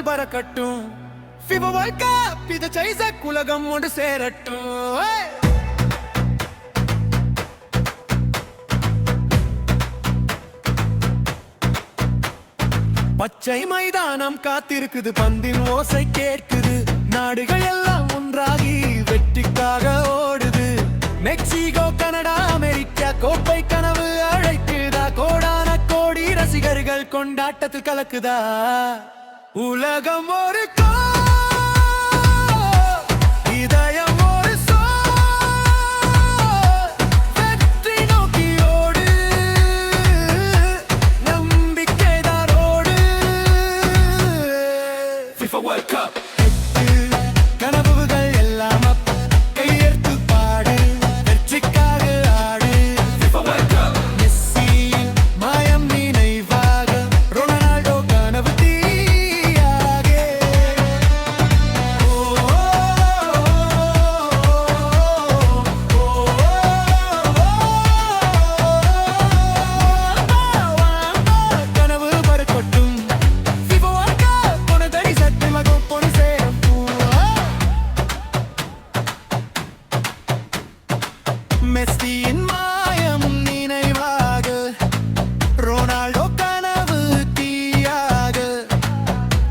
கனவுகள் பறக்கட்டும். FIFA World Cup இத ஜெயிசக் உலகம் ஒன்று சேரட்டும். பச்சை மைதானம் காத்திருக்குது, பந்தின் ஓசை கேட்குது, நாடுகள் எல்லாம் ஒன்றாகி வெற்றிக்காக ஓடுது. மெக்சிகோ, கனடா, அமெரிக்கா கோப்பை கனவு அழைக்குதா, கோடான கோடி ரசிகர்கள் கொண்டாட்டத்தில் கலக்குதா. உலகம் ஒரு இதயம் ஒரு வெற்றி நோக்கி ஓடு, நம்பிக்கைதாரோடு. FIFA World Cup கனவுகள் எல்லாம் கையெழுத்து பாடு, வெற்றிக்காக ஆடு. FIFA World Cup மெஸ்ஸி மாயம் நினைவாக, ரொனால்டோ கனவு தீயாக. கனவு பறக்கட்டும். FIFA World Cup பொனதடி சத்து மகம் பொன் சேரும். மெஸ்ஸியின் மாயம் நினைவாக, ரொனால்டோ கனவு தீயாக.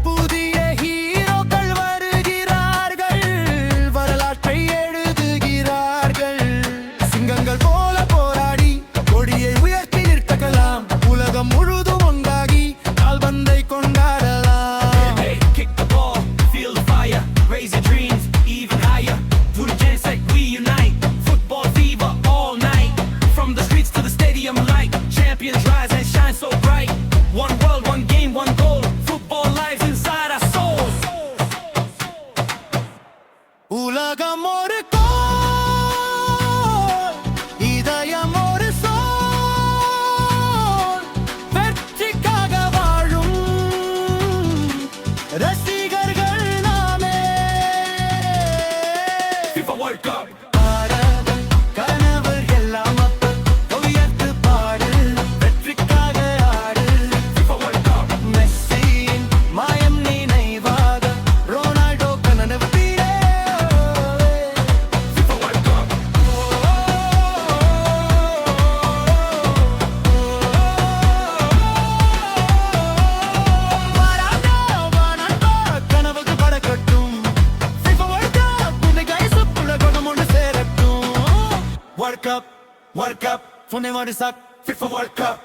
புதிய ஹீரோக்கள் வருகிறார்கள், வரலாற்றை எழுதுகிறார்கள். சிங்கங்கள் போல போராடி கொடியை உயர்த்தி நிறுத்தலாம், உலகம் முழுதும் ஒன்றாகி கால்பந்தை கொண்டாடலாம். Kick the ball, feel the fire, raise your dreams even higher. To the Genesec we unite, football fever all night. From the streets to the stadium light, champions rise and shine so bright. One world, one game, one goal, football lives inside our souls. உலகம் ஒரு இதயம் ஒரு வெற்றிக்காக வாழும் ரசிகர்கள் நாமே. FIFA World Cup. பாரத கனவு எல்லாம் உயர்த்து பாடு, வெற்றிக்காக ஆடு. FIFA World Cup. மெஸ்ஸியின் மாயம் நினைவாக, ரொனால்டோ கனவு தீயாக. FIFA World Cup. கனவுக்கு பறக்கட்டும். FIFA World Cup உன்னை கைசுப் உலகம் ஒன்று சேரட்டும். World Cup, World Cup, உன்னை மறுசாக் FIFA World Cup.